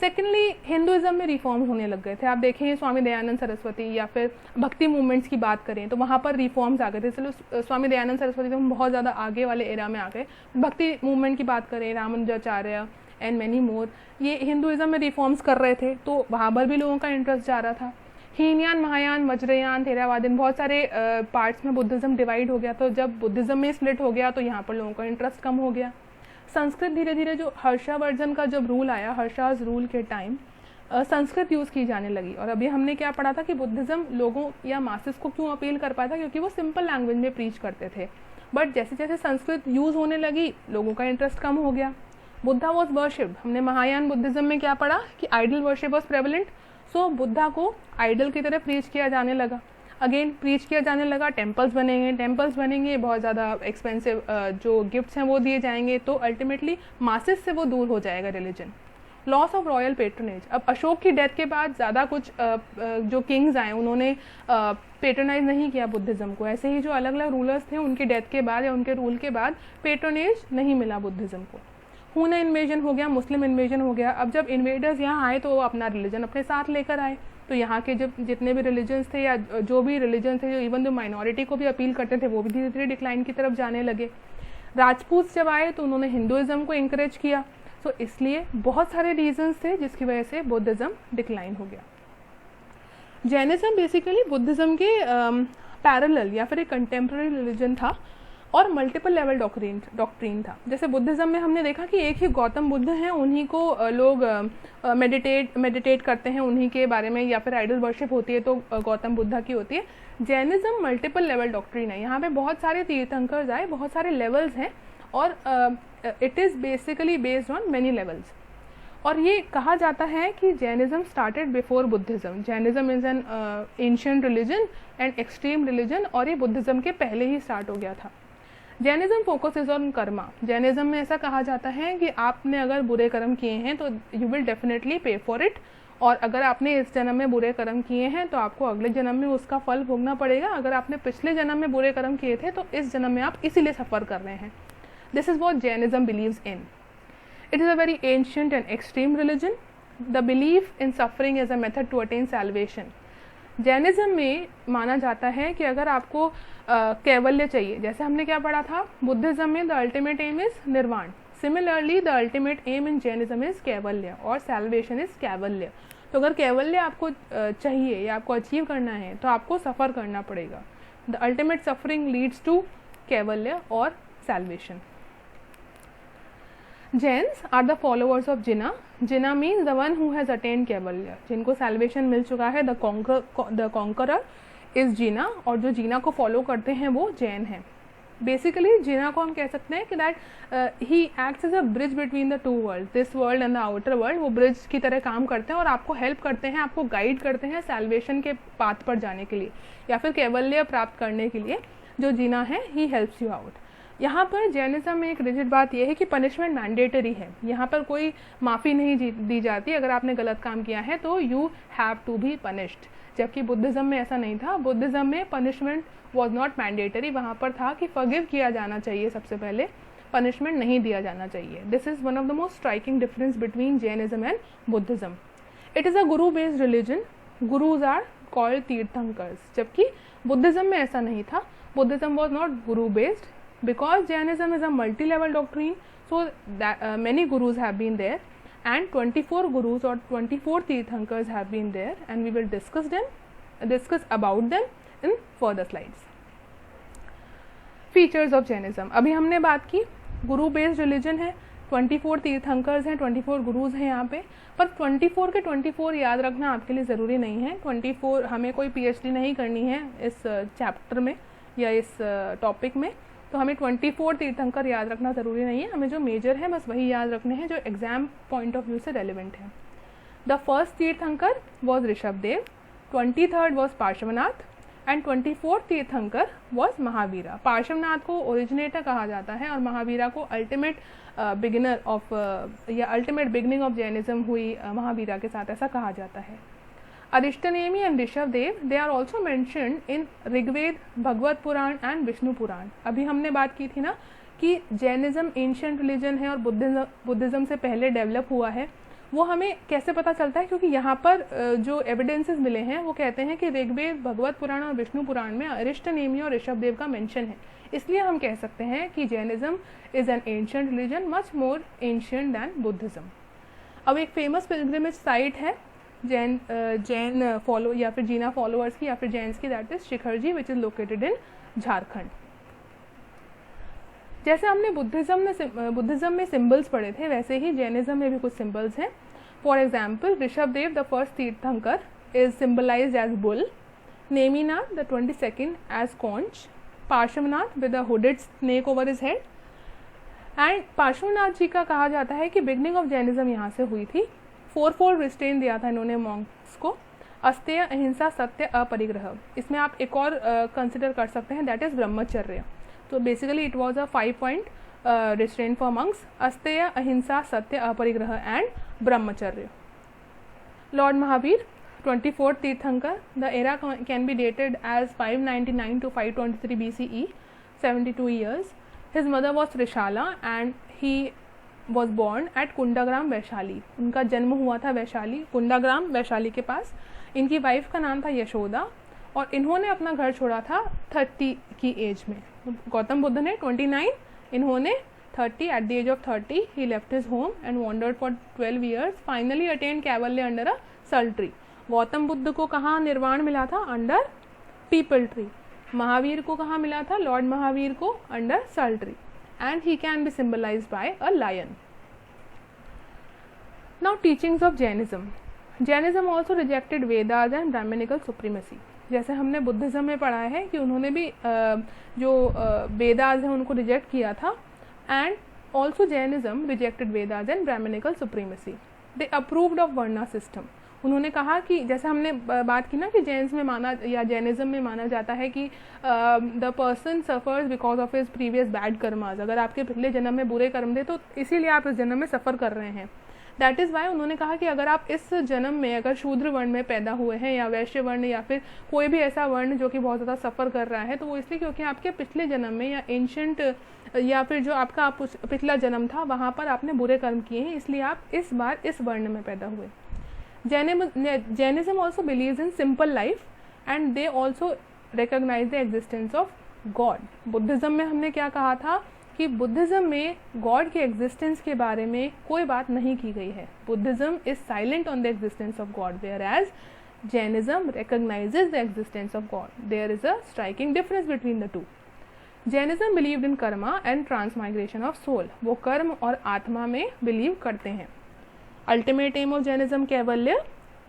सेकेंडली हिंदुइज्म में रिफॉर्म्स होने लग गए थे। आप देखें स्वामी दयानंद सरस्वती या फिर भक्ति मूवमेंट्स की बात करें तो वहाँ पर रिफॉर्म्स आ गए थे। चलो स्वामी दयानंद सरस्वती तो हम बहुत ज़्यादा आगे वाले एरा में आ गए। भक्ति मूवमेंट की बात करें, रामानुजाचार्य एंड मैनी मोर, ये हिंदुइज्म में रिफॉर्म्स कर रहे थे, तो वहाँ पर भी लोगों का इंटरेस्ट जा रहा था। हीनयान, महायान, वज्रयान, थेरावादन, बहुत सारे पार्ट्स में बुद्धिज़्म डिवाइड हो गया। तो जब बुद्धिज़्म में स्प्लिट हो गया तो यहाँ पर लोगों का इंटरेस्ट कम हो गया। संस्कृत धीरे धीरे, जो हर्षवर्धन का जब रूल आया, हर्षाज रूल के टाइम संस्कृत यूज़ की जाने लगी। और अभी हमने क्या पढ़ा था कि बुद्धिज़्म लोगों या मासेस को क्यों अपील कर पाया था, क्योंकि वो सिंपल लैंग्वेज में प्रीच करते थे। बट जैसे जैसे संस्कृत यूज़ होने लगी लोगों का इंटरेस्ट कम हो गया। बुद्धा वॉज वर्शिप्ड, हमने महायान बुद्धिज़्म में क्या पढ़ा कि आइडल वर्शिप वॉज प्रेवलेंट, सो बुद्धा को आइडल की तरह प्रीच किया जाने लगा। अगेन प्रीच किया जाने लगा, टेम्पल्स बनेंगे, बहुत ज़्यादा एक्सपेंसिव जो गिफ्ट्स हैं वो दिए जाएंगे, तो अल्टीमेटली मासेस से वो दूर हो जाएगा religion. Loss of royal patronage, अब अशोक की डेथ के बाद ज़्यादा कुछ जो किंग्स आए उन्होंने पेट्रोनाइज नहीं किया बुद्धिज़्म को। ऐसे ही जो अलग अलग रूलर्स थे उनकी डेथ के बाद या उनके रूल के बाद पेट्रोनेज नहीं मिला बुद्धिज़्म को। हुना इन्वेजन हो गया, मुस्लिम इन्वेजन हो गया। अब जब इन्वेडर्स यहाँ आए तो वो अपना रिलीजन अपने साथ लेकर आए, तो यहाँ के जब जितने भी रिलीजन्स थे या जो भी रिलीजन थे जो इवन जो माइनॉरिटी को भी अपील करते थे वो भी धीरे धीरे डिक्लाइन की तरफ जाने लगे। राजपूत जब आए तो उन्होंने हिंदुइज्म को इंकरेज किया, तो इसलिए बहुत सारे रीजंस थे जिसकी वजह से बुद्धिज़्म डिक्लाइन हो गया। जैनिज्म बेसिकली बुद्धिज़्म के पैरेलल या फिर एक कंटेम्प्रेरी रिलीजन था और मल्टीपल लेवल डॉक्ट्रीन था। जैसे बुद्धिज़्म में हमने देखा कि एक ही गौतम बुद्ध हैं, उन्हीं को लोग मेडिटेट करते हैं, उन्हीं के बारे में, या फिर आइडल वर्शिप होती है तो गौतम बुद्धा की होती है। जैनिज्म मल्टीपल लेवल डॉक्ट्रीन है, यहाँ पे बहुत सारे तीर्थंकर्स आए, बहुत सारे लेवल्स हैं और it is basically based on many levels. और ये कहा जाता है कि Jainism started before Buddhism. Jainism is an ancient religion and extreme religion, और ये बुद्धिज्म के पहले ही स्टार्ट हो गया था। Jainism focuses on Karma. Jainism में ऐसा कहा जाता है कि आपने अगर बुरे कर्म किए हैं तो यू विल डेफिनेटली पे फॉर इट, और अगर आपने इस जन्म में बुरे कर्म किए हैं तो आपको अगले जन्म में उसका फल भोगना पड़ेगा। अगर आपने पिछले जन्म में बुरे कर्म किए थे तो इस जन्म में आप इसीलिए सफ़र कर रहे हैं। This is what Jainism believes in. It is a very ancient and extreme religion. The belief in suffering is a method to attain salvation. Jainism में माना जाता है कि अगर आपको कैवल्य चाहिए, जैसे हमने क्या पढ़ा था, बुद्धिज्म में द अल्टीमेट एम इज निर्वाण, similarly the ultimate aim in Jainism is कैवल्य और सैल्वेशन इज कैवल्य। तो अगर कैवल्य आपको चाहिए या आपको अचीव करना है तो आपको सफ़र करना पड़ेगा। The ultimate suffering leads to Kaivalya और salvation. Jains are the followers of Jinnah. Jinnah means the one who has attained Kaivalya, जिनको salvation मिल चुका है। The conqueror is Jinnah, और जो जीना को फॉलो करते हैं वो जैन हैं। बेसिकली जीना को हम कह सकते हैं कि दैट ही acts as a bridge between the two world, this world and the outer world. वो ब्रिज की तरह काम करते हैं और आपको हेल्प करते हैं, आपको गाइड करते हैं सैल्वेशन के पाथ पर जाने के लिए या फिर कैवल्य प्राप्त करने के लिए। जो जीना है ही हेल्प्स यू आउट। यहाँ पर जैनिज्म में एक रिजिड बात यह है कि पनिशमेंट मैंडेटरी है। यहाँ पर कोई माफ़ी नहीं दी जाती। अगर आपने गलत काम किया है तो you have to be punished, जबकि बुद्धिज़्म में ऐसा नहीं था। बुद्धिज़्म में पनिशमेंट वॉज नॉट मैंडेटरी। वहाँ पर था कि फॉरगिव किया जाना चाहिए, सबसे पहले पनिशमेंट नहीं दिया जाना चाहिए। This is one of the most striking difference between Jainism and Buddhism. It is a Guru based religion. Gurus are called tirthankaras, जबकि बुद्धिज़्म में ऐसा नहीं था। Buddhism was not Guru based because Jainism is a multi-level doctrine, so that many gurus have been there and 24 gurus or 24 Tirthankars have been there, and we will discuss about them in further slides. Features of Jainism. अभी हमने बात की गुरु based religion है, 24 तीर्थंकर्स हैं, 24 गुरुज हैं यहाँ पे। पर 24 के 24 याद रखना आपके लिए ज़रूरी नहीं है। 24 हमें कोई PhD नहीं करनी है इस चैप्टर में या इस टॉपिक में, तो हमें 24 तीर्थंकर याद रखना ज़रूरी नहीं है। हमें जो मेजर है बस वही याद रखने हैं जो एग्जाम पॉइंट ऑफ व्यू से रेलिवेंट है। द फर्स्ट तीर्थंकर was Rishabhdev, 23rd was Parshvanath and 24th तीर्थंकर वॉज महावीरा। पार्श्वनाथ को ओरिजिनेटर कहा जाता है और महावीरा को अल्टीमेट बिगिनर ऑफ या अल्टीमेट बिगिनिंग ऑफ जैनिज्म हुई महावीरा के साथ, ऐसा कहा जाता है। Arishtanemi and Rishabhdev they are also mentioned in Rigveda, Bhagavata Purana and Vishnu Purana. अभी हमने बात की थी ना कि जैनिज्म एंशिएंट रिलीजन है और बुद्धिज्म से पहले डेवलप हुआ है। वो हमें कैसे पता चलता है? क्योंकि यहाँ पर जो एविडेंसेस मिले हैं वो कहते हैं कि ऋग्वेद, भगवत पुराण और विष्णु पुराण में अरिष्टनेमी और ऋषभदेव का मेंशन है। इसलिए हम कह सकते हैं कि Jainism is an ancient religion, much more ancient than Buddhism. अब एक फेमस पिलग्रिमेज साइट है जैन फॉलो या फिर जीना फॉलोअर्स की या फिर जैन्स की, that is Shikharji which is located in Jharkhand. जैसे हमने बुद्धिज्म में सिंबल्स पढ़े थे, वैसे ही जैनिज्म में भी कुछ सिंबल्स हैं। For example, Rishabhdev the first tirthankara is symbolised as bull, Neminath the 22nd as conch, Parshvanath with a hooded snake over his head. And Parshvanath ji का कहा जाता है कि बिगनिंग ऑफ जैनिज्म यहाँ से हुई थी। 4-fold रिस्ट्रेन दिया था इन्होंने मॉन्क्स को, अस्तेय, अहिंसा, सत्य, अपरिग्रह। इसमें आप एक और कंसिडर कर सकते हैं, दैट इज ब्रह्मचर्य। तो basically it was a 5-point restraint for monks, asteya, ahimsa, satya, aparigraha and brahmacharya. Lord Mahavir 24th tirthankara, the era can be dated as 599 to 523 BCE, 72 years. His mother was Trishala and he was born at Kundagram Vaishali. उनका जन्म हुआ था वैशाली, कुंडाग्राम वैशाली के पास। इनकी wife का नाम था यशोदा और इन्होंने अपना घर छोड़ा था 30 की एज में। गौतम बुद्ध ने 29, इन्होंने 30। एट द एज ऑफ 30 ही left his home and wandered for 12 years, finally attained Kaivalya under a sal tree. Gautam Buddha को कहाँ निर्वाण मिला था? Under people tree. महावीर को कहाँ मिला था? लॉर्ड महावीर को अंडर सल tree, and he can be symbolized by a lion. Now teachings of Jainism. Jainism also rejected Vedas and Brahminical supremacy. जैसे हमने बुद्धिज्म में पढ़ा है कि उन्होंने भी जो वेदास हैं उनको रिजेक्ट किया था, and also Jainism rejected Vedas and Brahminical supremacy. They approved of varna system. उन्होंने कहा कि जैसे हमने बात की ना कि जैन्स में माना या जैनिज्म में माना जाता है कि the person suffers because of his previous bad karmas, अगर आपके पिछले जन्म में बुरे कर्म थे तो इसीलिए आप इस जन्म में सफ़र कर रहे हैं। दैट इज़ वाई उन्होंने कहा कि अगर आप इस जन्म में अगर शूद्र वर्ण में पैदा हुए हैं या वैश्य वर्ण या फिर कोई भी ऐसा वर्ण जो कि बहुत ज़्यादा सफ़र कर रहा है, तो वो इसलिए क्योंकि आपके पिछले जन्म में या एंशंट या फिर जो आपका पिछला जन्म था वहाँ पर आपने बुरे कर्म किए हैं, इसलिए आप इस बार इस वर्ण में पैदा हुए। Jainism also believes in simple life and they also recognize the existence of God. Buddhism में हमने क्या कहा था कि बुद्धिज़्म में गॉड के एग्जिस्टेंस के बारे में कोई बात नहीं की गई है। Buddhism is silent on the existence of God, whereas Jainism recognizes the existence of God. There is a striking difference between the two. Jainism believed in karma and transmigration of soul. वो कर्म और आत्मा में believe करते हैं। Ultimate aim of Jainism Kaivalya,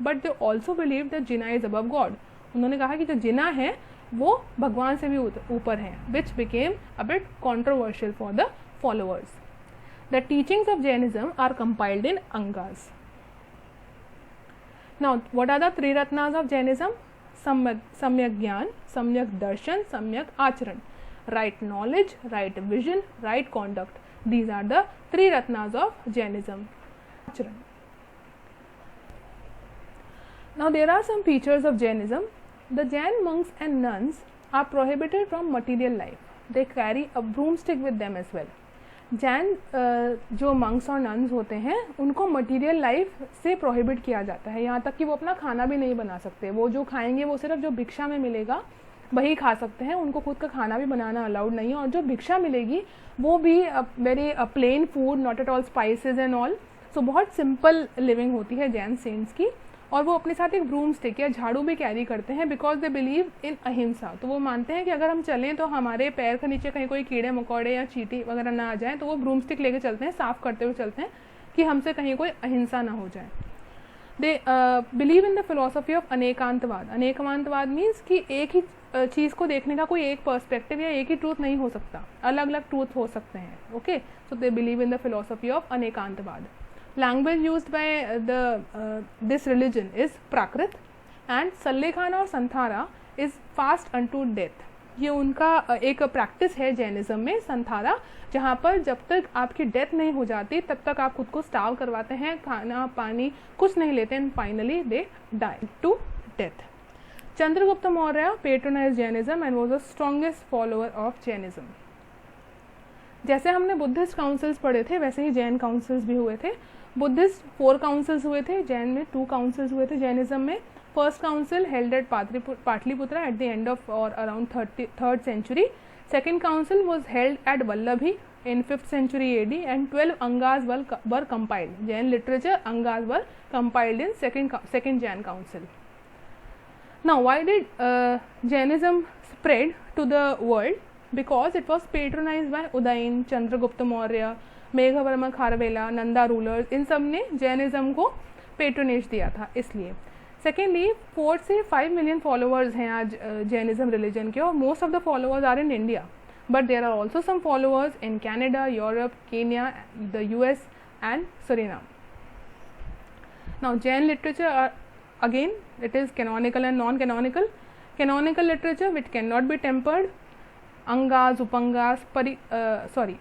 but they also believe that Jinnah is above God. उन्होंने कहा कि जो जिना है वो भगवान से भी ऊपर है, which became a bit controversial for the followers. The teachings of Jainism are compiled in Angas. Now what are the three ratnas of Jainism? Samyak Gyan, Samyak Darshan, Samyak Acharan. Right knowledge, right vision, right conduct, these are the three ratnas of Jainism. Now there are some features of Jainism. The Jain monks and nuns are prohibited from material life. They carry a broomstick with them as well. Jain जो monks और nuns होते हैं उनको material life से prohibit किया जाता है, यहाँ तक कि वो अपना खाना भी नहीं बना सकते। वो जो खाएंगे वो सिर्फ जो भिक्षा में मिलेगा वही खा सकते हैं, उनको खुद का खाना भी बनाना अलाउड नहीं है। और जो भिक्षा मिलेगी वो भी very plain food, not at all spices and all. So बहुत सिंपल लिविंग होती है जैन सेंट्स की। और वो अपने साथ एक ब्रूम स्टिक या झाड़ू भी कैरी करते हैं बिकॉज दे बिलीव इन अहिंसा। तो वो मानते हैं कि अगर हम चलें तो हमारे पैर के नीचे कहीं कोई कीड़े मकोड़े या चींटी वगैरह ना आ जाए, तो वो ब्रूम स्टिक लेके चलते हैं, साफ करते हुए चलते हैं कि हमसे कहीं कोई अहिंसा ना हो जाए। They believe in the philosophy of anekantavada. Anekantavada means कि एक ही चीज़ को देखने का कोई एक पर्सपेक्टिव या एक ही ट्रूथ नहीं हो सकता, अलग अलग ट्रूथ हो सकते हैं। Okay, so they believe in the philosophy of anekantavada. Language used by this religion is Prakrit and Sallekhana और संथारा is fast unto death। ये उनका एक प्रैक्टिस है जैनिज्म में, संथारा, जहाँ पर जब तक आपकी डेथ नहीं हो जाती तब तक आप खुद को स्टार्व करवाते हैं, खाना पानी कुछ नहीं लेते and finally they die to death. Chandragupta Maurya patronised Jainism and was the strongest follower of Jainism. जैसे हमने बुद्धिस्ट काउंसिल्स पढ़े थे वैसे ही जैन काउंसिल्स भी हुए थे। बुद्धिस्ट 4 काउंसिल्स हुए थे, जैन में 2 काउंसिल्स हुए थे जैनिज्म में। First council held at Pataliputra at the end of और around 3rd century। Second council was held at Vallabhi in 5th century AD and 12 Angas were compiled. Jain literature Angas were compiled in second Jain council. Now why did Jainism spread to the world? Because it was patronized by Udayin, Chandragupta Maurya, Meghavarma Kharavela, Nanda rulers, इन सब ने Jainism को patronage दिया था इसलिए। Secondly 4 से 5 million followers हैं आज जैनिज्म रिलीजन के, और most of the followers are in India, but there are also some followers in Canada, Europe, Kenya, the US and Suriname. Now Jain literature are, again it is canonical and non-canonical. Canonical literature which cannot be tempered, अंगाज, उpangas,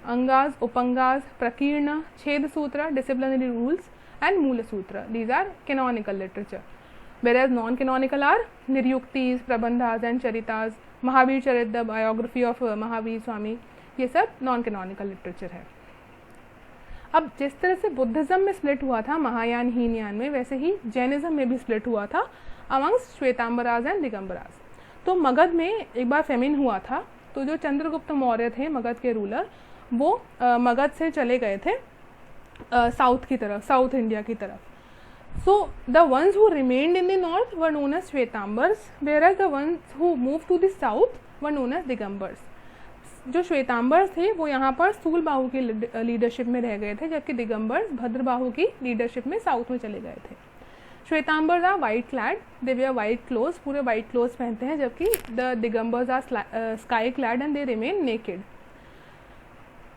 अंगाज, उpangas, prakirna, छेद सूत्र, disciplinary rules and मूल सूत्र. These are canonical literature. Whereas non-canonical are niryuktis, prabandhas and charitas, Mahavir Charit, the biography of Mahavir Swami, ये सब non-canonical literature है। अब जिस तरह से बुद्धिज्म में स्प्लिट हुआ था महायान हीनयान में, वैसे ही जैनिज्म में भी स्प्लिट हुआ था अमंग्स श्वेतांबराज एंड दिगंबराज। तो मगध में एक बार फेमिन हुआ था, तो जो चंद्रगुप्त मौर्य थे मगध के रूलर, वो मगध से चले गए थे साउथ की तरफ, साउथ इंडिया की तरफ। So the ones who remained in the north were known as Shvetambars, where the ones who move to the south were known as Digambars. जो श्वेतांबर्स थे वो यहाँ पर स्थूलबाहु की लीडरशिप में रह गए थे, जबकि दिगंबर्स भद्रबाहु की लीडरशिप में साउथ में चले गए थे। Shvetambars are white clad, they wear white clothes, पूरे वाइट क्लोथ्स पहनते हैं, जबकि the Digambars are sky clad and they remain naked.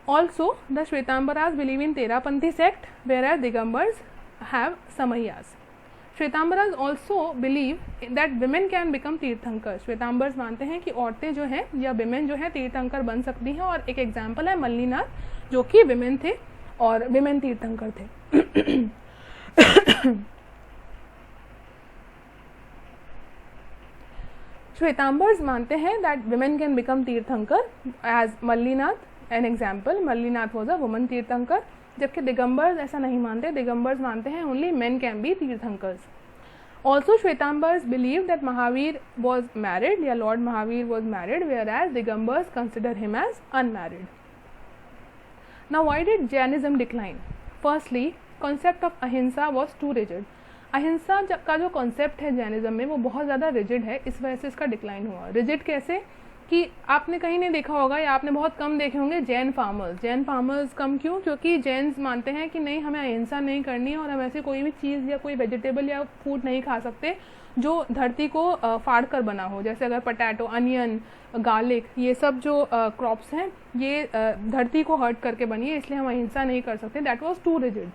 Also the Shvetambaras believe in Terapanthi sect, where Digambars have samayas. Shvetambaras also believe that women can become tirthankara. Shvetambars मानते हैं कि औरतें जो हैं या विमेन जो है तीर्थंकर बन सकती हैं, और एक एग्जाम्पल है मल्लीनाथ जो कि विमेन थे और विमेन तीर्थंकर थे. श्वेतांबर्स मानते हैं that women can become tirthankara as Mallinath an example. Mallinath was a woman tirthankara. जबकि दिगंबर्स ऐसा नहीं मानते. दिगंबर्स मानते हैं only men can be tirthankaras. Also Shvetambars believe that Mahavir was married या lord Mahavir was married, whereas Digambars consider him as unmarried. Now why did Jainism decline? Firstly concept of ahimsa was too rigid. अहिंसा का जो कॉन्सेप्ट है जैनिज्म में वो बहुत ज़्यादा rigid है, इस वजह से इसका डिक्लाइन हुआ. रिजिड कैसे कि आपने कहीं नहीं देखा होगा या आपने बहुत कम देखे होंगे जैन फार्मर्स. जैन फार्मर्स कम क्यों? क्योंकि जैन्स मानते हैं कि नहीं, हमें अहिंसा नहीं करनी और हम ऐसे कोई भी चीज़ या कोई वेजिटेबल या फूड नहीं खा सकते जो धरती को फाड़ कर बना हो. जैसे अगर पोटैटो, अनियन, गार्लिक, ये सब जो क्रॉप्स हैं ये धरती को हर्ट करके बनी है, इसलिए हम अहिंसा नहीं कर सकते. That was too rigid.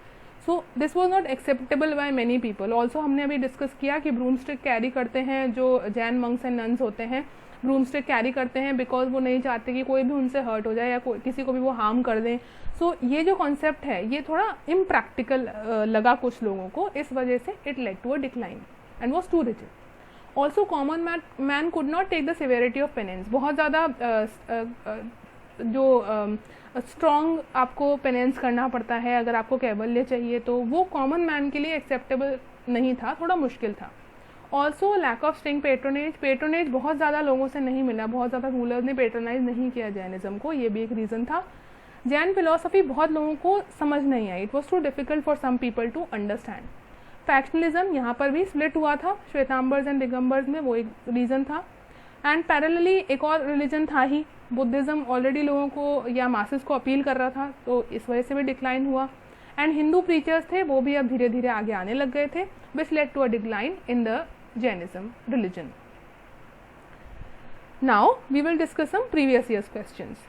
So this was not acceptable by many people. Also हमने अभी डिस्कस किया कि ब्रूम स्टिक कैरी करते हैं जो जैन मंक्स एंड नन्स होते हैं. ब्रूम स्टिक कैरी करते हैं बिकॉज वो नहीं चाहते कि कोई भी उनसे हर्ट हो जाए या किसी को भी वो हार्म कर दें. सो ये जो कॉन्सेप्ट है ये थोड़ा इम्प्रैक्टिकल लगा कुछ लोगों को, इस वजह से it led to a decline and was too rigid. Also common man could not take the severity of penance. बहुत ज़्यादा जो स्ट्रॉन्ग आपको पेनेंस करना पड़ता है अगर आपको कैवल्य चाहिए, तो वो कॉमन मैन के लिए एक्सेप्टेबल नहीं था, थोड़ा मुश्किल था. Also lack of strong patronage. Patronage बहुत ज़्यादा लोगों से नहीं मिला, बहुत ज़्यादा रूलर्स ने पेट्रोनाइज नहीं किया जैनिज्म को, ये भी एक रीज़न था. जैन फिलोसफी बहुत लोगों को समझ नहीं आई. It was too difficult for some people to understand. Factionalism यहाँ पर भी स्प्लिट हुआ था श्वेतांबर्स एंड दिगंबर्स में, वो एक रीज़न था. एंड पैरेलली एक और रिलीजन था ही, बुद्धिज़्म ऑलरेडी लोगों को या मासेस को अपील कर रहा था, तो इस वजह से भी डिक्लाइन हुआ. एंड हिंदू प्रीचर्स थे वो भी अब धीरे धीरे आगे आने लग गए थे, which led to a decline in the Jainism religion. Now we will discuss some previous year's questions.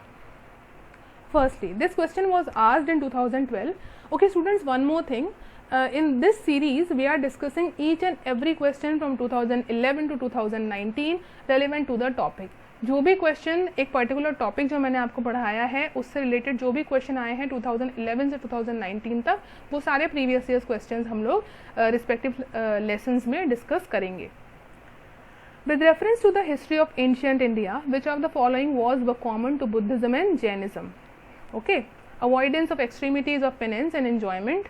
Firstly, this question was asked in 2012. Okay students, one more thing, in this series we are discussing each and every question from 2011 to 2019 relevant to the topic. जो भी question एक particular topic जो मैंने आपको पढ़ाया है उससे related जो भी क्वेश्चन आए हैं 2011 से 2019 तक, वो सारे प्रीवियस ईयर्स क्वेश्चंस हम लोग रिस्पेक्टिव लेसन्स में डिस्कस करेंगे. With reference to the history of ancient India, which of the following was व common to Buddhism and Jainism? Okay, avoidance of extremities of penance and enjoyment,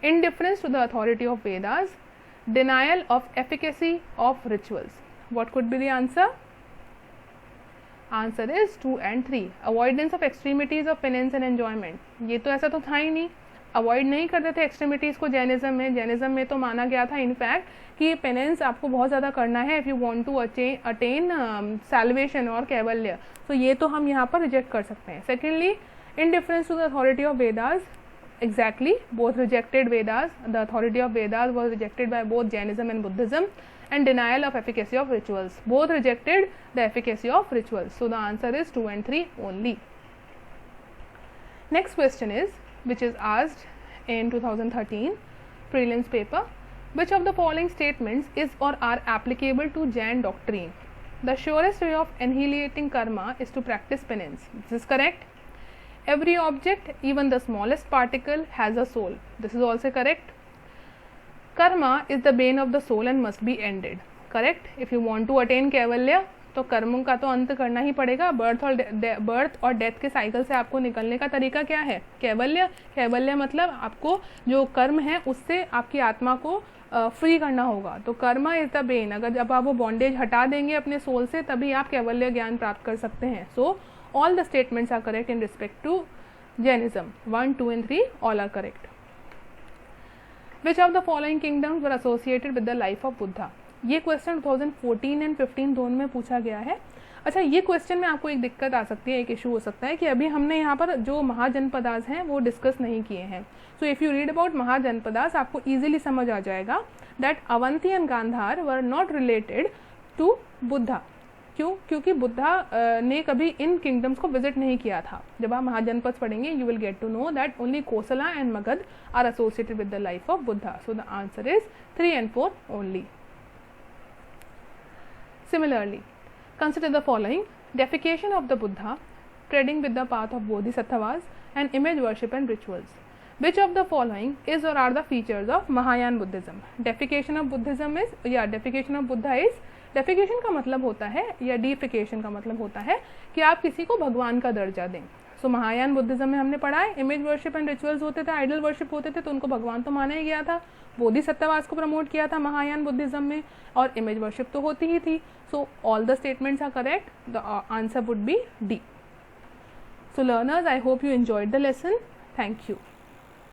indifference to the authority of Vedas, denial of efficacy of rituals. What could be the answer? Answer is 2 and 3. Avoidance of extremities of penance and enjoyment. ये तो ऐसा तो था ही नहीं, avoid नहीं करते थे extremities को जैनिज्म में. जैनिज्म में तो माना गया था इनफैक्ट कि पेनेंस आपको बहुत ज़्यादा करना है if you want to attain salvation और कैवल्य. तो ये तो हम यहाँ पर रिजेक्ट कर सकते हैं. Secondly, indifference to the authority of Vedas. Exactly, both rejected Vedas. The authority of Vedas was rejected by both Jainism and Buddhism. And denial of efficacy of rituals. Both rejected the efficacy of rituals. So the answer is 2 and 3 only. Next question is, which is asked in 2013 prelims paper, which of the following statements is or are applicable to Jain doctrine? The surest way of annihilating karma is to practice penance. This is correct. Every object, even the smallest particle, has a soul. This is also correct. Karma is the bane of the soul and must be ended. Correct. If you want to attain कैवल्य तो कर्मों का तो अंत करना ही पड़ेगा. Birth और death के cycle से आपको निकलने का तरीका क्या है? कैवल्य. कैवल्य मतलब आपको जो कर्म है उससे आपकी आत्मा को फ्री करना होगा. तो कर्मा इज द बेन. अगर जब आप वो बॉन्डेज हटा देंगे अपने सोल से तभी आप कैवल्य ज्ञान प्राप्त कर सकते हैं. सो all the statements are correct in respect to Jainism. 1, 2 and 3 all are correct. Which of the following kingdoms were associated with the life of Buddha? ये क्वेश्चन 2014 एंड 15 दोनों में पूछा गया है. अच्छा, ये क्वेश्चन में आपको एक दिक्कत आ सकती है, एक इशू हो सकता है कि अभी हमने यहाँ पर जो महाजनपदास हैं वो डिस्कस नहीं किए हैं. So if you read about Mahajanapadas आपको ईजिली समझ आ जाएगा that Avanti and Gandhara were not related to Buddha. क्यों? क्योंकि बुद्धा ने कभी इन किंगडम्स को विजिट नहीं किया था. जब आप महाजनपद पढ़ेंगे you will get to know that only Kosala and Magadha are associated with the life of Buddha. So the answer is 3 and 4 only. Similarly, consider the following: deification of the Buddha, treading with the path of bodhisattvas, and image worship and rituals. Which of the following is or are the features of Mahayana Buddhism? Deification of Buddhism is, deification of Buddha is, deification का मतलब होता है या deification का मतलब होता है कि आप किसी को भगवान का दर्जा दें. सो महायान बुद्धिज्म में हमने पढ़ा है इमेज वर्शिप एंड रिचुअल्स होते थे, आइडल वर्शिप होते थे, तो उनको भगवान तो माना ही गया था. बोधिसत्ववास को प्रमोट किया था महायान बुद्धिज्म में, और इमेज वर्शिप तो होती ही थी. So all the statements are correct. The answer would be D. So learners, I hope you enjoyed the lesson. Thank you.